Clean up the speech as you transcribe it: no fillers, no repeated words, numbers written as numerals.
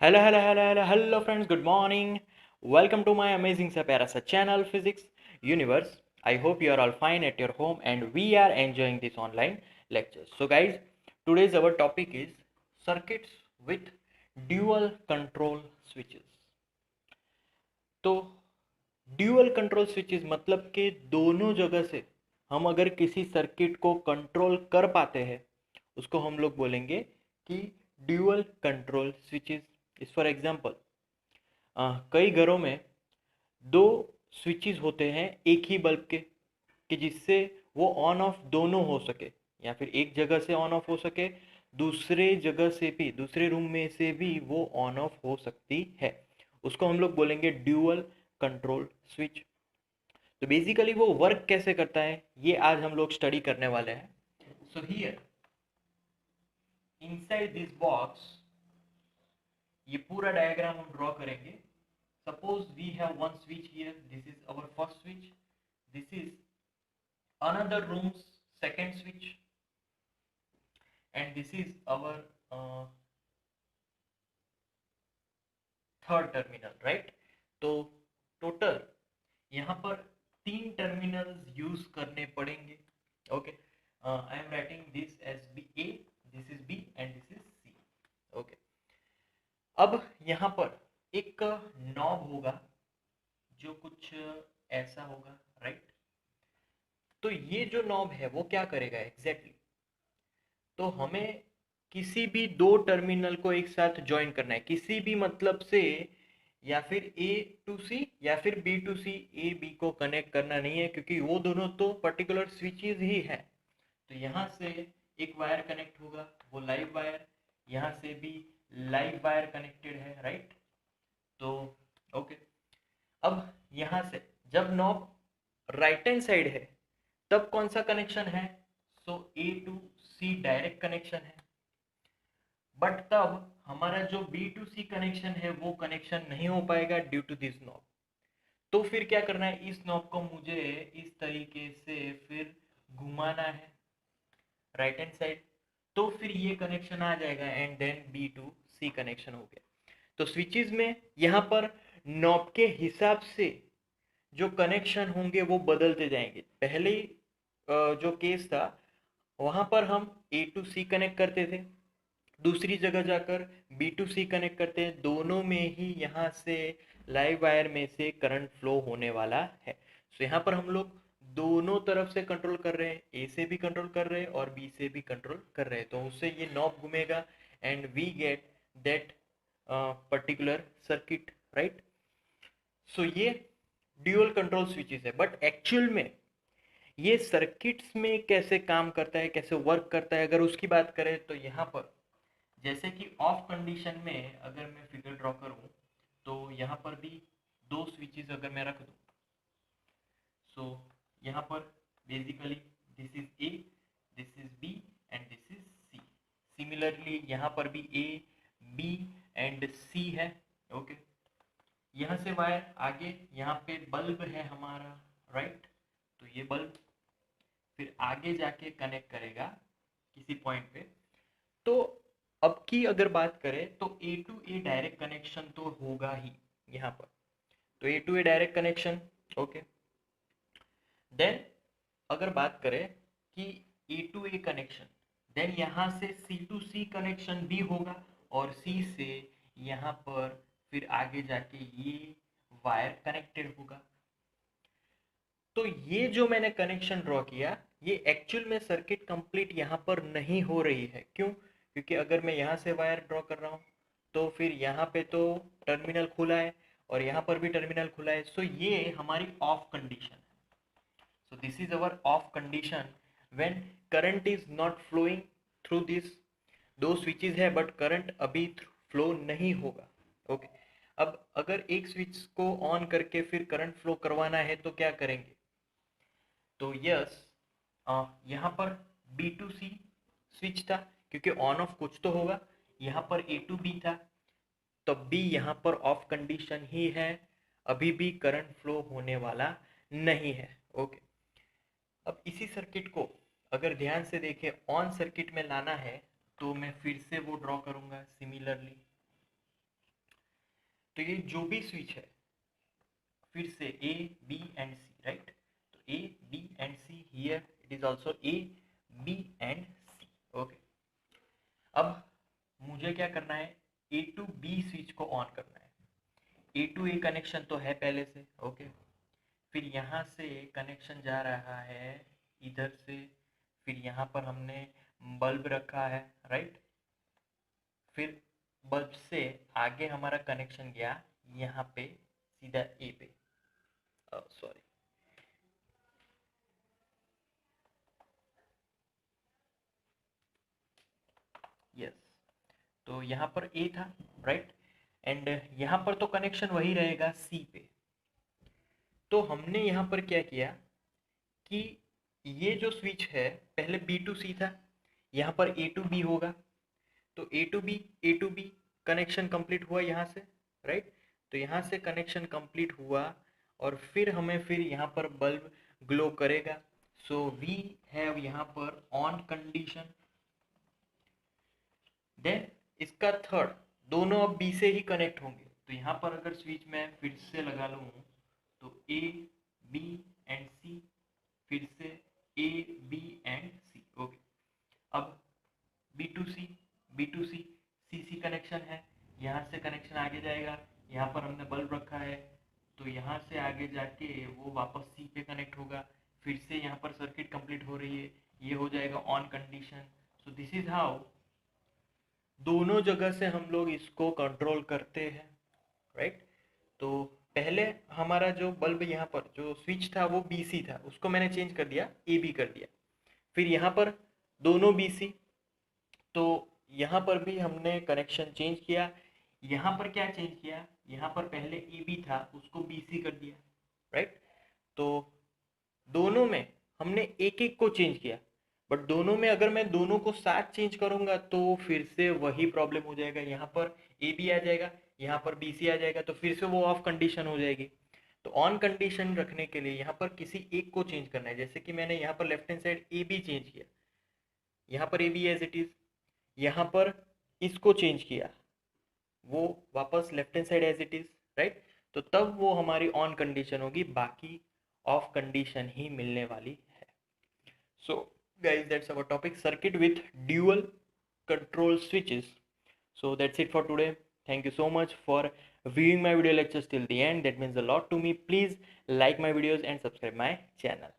Hello friends, good morning. Welcome to my amazing sa pyara sa channel Physics Universe. I hope you are all fine at your home and we are enjoying this online lectures. So guys, today's our topic is circuits with dual control switches. तो dual control switches मतलब कि दोनों जगह से हम अगर किसी circuit को कंट्रोल कर पाते हैं उसको हम लोग बोलेंगे कि ड्यूअल कंट्रोल स्विचेस इस फॉर एग्जांपल कई घरों में दो स्विचेस होते हैं एक ही बल्ब के कि जिससे वो ऑन ऑफ दोनों हो सके या फिर एक जगह से ऑन ऑफ हो सके दूसरे जगह से भी दूसरे रूम में से भी वो ऑन ऑफ हो सकती है उसको हम लोग बोलेंगे ड्यूअल कंट्रोल स्विच। तो बेसिकली वो वर्क कैसे करता है ये आज हम लोग स्टडी करने वाले हैं। So here inside this box ये पूरा डायग्राम हम ड्रॉ करेंगे। Suppose we have one switch here, this is our first switch, this is another room's second switch and this is our third terminal, right. तो total यहाँ पर तीन terminals use करने पड़ेंगे। Okay, I am writing this as B A, this is B and this is C. Okay, अब यहाँ पर एक नॉब होगा जो कुछ ऐसा होगा, राइट। तो ये जो नॉब है वो क्या करेगा एग्जैक्टली तो हमें किसी भी दो टर्मिनल को एक साथ ज्वाइन करना है, किसी भी मतलब से या फिर ए टू सी या फिर B to C, A B को कनेक्ट करना नहीं है क्योंकि वो दोनों तो पर्टिकुलर स्विचेस ही है। तो यहाँ से एक वायर कनेक्ट होगा, वो लाइव वायर, यहाँ से भी लाइव वायर कनेक्टेड है, राइट। तो ओके, अब यहाँ से जब नॉब राइट हैंड साइड है तब कौन सा कनेक्शन है, सो ए टू सी डायरेक्ट कनेक्शन है। बट तब हमारा जो बी टू सी कनेक्शन है वो कनेक्शन नहीं हो पाएगा ड्यू टू दिस नॉब। तो फिर क्या करना है, इस नॉब को मुझे इस तरीके से फिर घुमाना है राइट हैंड साइड, तो फिर ये कनेक्शन आ जाएगा and then B to C connection हो गया। तो स्विचेस में यहाँ पर नॉब के हिसाब से जो कनेक्शन होंगे वो बदलते जाएंगे। पहले जो केस था वहां पर हम ए टू सी कनेक्ट करते थे, दूसरी जगह जाकर बी टू सी कनेक्ट करते हैं, दोनों में ही यहाँ से लाइव वायर में से करंट फ्लो होने वाला है। सो यहाँ पर हम लोग दोनों तरफ से कंट्रोल कर रहे हैं, ए से भी कंट्रोल कर रहे हैं और बी से भी कंट्रोल कर रहे हैं, तो उससे ये नॉब घूमेगा and we get that particular circuit, right. So ये ड्यूअल कंट्रोल स्विचेस है, बट एक्चुअल में ये सर्किट्स में कैसे काम करता है, कैसे वर्क करता है, अगर उसकी बात करें तो यहाँ पर जैसे कि ऑफ कंडीशन में अगर मैं फिगर ड्रॉ करूं तो यहाँ पर भी दो स्विचेस अगर मैं रख दूं, सो यहाँ पर basically this is A, this is B and this is C. Similarly यहाँ पर भी ए, बी एंड सी है। ओके, यहाँ से वायर आगे, यहाँ पे बल्ब है हमारा, राइट। तो ये बल्ब फिर आगे जाके कनेक्ट करेगा किसी पॉइंट पे। तो अब की अगर बात करें तो A to A direct connection तो होगा ही यहाँ पर, तो A to A direct connection. Okay, then अगर बात करें कि A to A connection, then यहाँ से सी टू सी कनेक्शन भी होगा और सी से यहाँ पर फिर आगे जाके ये वायर कनेक्टेड होगा। तो ये जो मैंने कनेक्शन ड्रॉ किया ये एक्चुअल में सर्किट कंप्लीट यहाँ पर नहीं हो रही है। क्यों? क्योंकि अगर मैं यहाँ से वायर ड्रॉ कर रहा हूँ तो फिर यहाँ पे तो टर्मिनल खुला है और यहाँ पर भी टर्मिनल खुला है, सो ये हमारी ऑफ कंडीशन है। So this is our off condition when current is not flowing through this, दो स्विचेस है बट करंट अभी फ्लो नहीं होगा। ओके, अब अगर एक स्विच को ऑन करके फिर करंट फ्लो करवाना है तो क्या करेंगे, तो यस यहाँ पर बी टू सी स्विच था क्योंकि ऑन ऑफ कुछ तो होगा, यहाँ पर ए टू बी था तब भी यहाँ पर ऑफ कंडीशन ही है, अभी भी करंट फ्लो होने वाला नहीं है। ओके, अब इसी सर्किट को अगर ध्यान से देखें ऑन सर्किट में लाना है तो मैं फिर से वो ड्रॉ करूंगा सिमिलरली। तो ये जो भी स्विच है फिर से A, B and C, right? तो A, B and C, here it is also A, B and C, okay. अब मुझे क्या करना है, A to B स्विच को ऑन करना है। A to A कनेक्शन तो है पहले से, ओके। फिर यहाँ से कनेक्शन जा रहा है इधर से, फिर यहाँ पर हमने बल्ब रखा है, राइट? फिर बल्ब से आगे हमारा कनेक्शन गया यहाँ पे सीधा ए पे, सॉरी, यस, तो यहाँ पर ए था, राइट? एंड यहाँ पर तो कनेक्शन वही रहेगा सी पे। तो हमने यहाँ पर क्या किया कि ये जो स्विच है पहले बी टू सी था, यहाँ पर ए टू बी होगा, तो A to be connection complete हुआ यहाँ से, राइट? तो यहाँ से कनेक्शन कंप्लीट हुआ और फिर हमें फिर यहाँ पर बल्ब ग्लो करेगा। सो वी हैव यहाँ पर ऑन कंडीशन। देन इसका थर्ड, दोनों अब बी से ही कनेक्ट होंगे, तो यहाँ पर अगर स्विच मैं फिर से लगा लूँ तो ए बी एंड सी, फिर से A B and C, okay. अब B to C C C connection है, यहाँ से कनेक्शन आगे जाएगा, यहाँ पर हमने बल्ब रखा है तो यहाँ से आगे जाके वो वापस सी पे कनेक्ट होगा, फिर से यहाँ पर सर्किट कंप्लीट हो रही है, ये हो जाएगा on condition. So this is how दोनों जगह से हम लोग इसको कंट्रोल करते हैं, राइट? तो पहले हमारा जो बल्ब यहाँ पर जो स्विच था वो BC था, उसको मैंने चेंज कर दिया AB कर दिया। फिर यहाँ पर दोनों BC, तो यहाँ पर भी हमने कनेक्शन चेंज किया। यहाँ पर क्या चेंज किया, यहाँ पर पहले AB था उसको BC कर दिया, राइट? तो दोनों में हमने एक एक को चेंज किया, बट दोनों में अगर मैं दोनों को साथ चेंज करूंगा तो फिर से वही प्रॉब्लम हो जाएगा, यहाँ पर AB आ जाएगा, यहाँ पर BC आ जाएगा, तो फिर से वो ऑफ कंडीशन हो जाएगी। तो ऑन कंडीशन रखने के लिए यहाँ पर किसी एक को चेंज करना है, जैसे कि मैंने यहाँ पर left hand side AB change किया, यहाँ पर AB एज इट इज, यहाँ पर इसको चेंज किया, वो वापस left hand side as it is, right? तो तब वो हमारी ऑन कंडीशन होगी, बाकी ऑफ कंडीशन ही मिलने वाली है। सो guys, that's our topic, circuit with dual control switches. So that's it for today. Thank you so much for viewing my video lectures till the end. That means a lot to me. Please like my videos and subscribe my channel.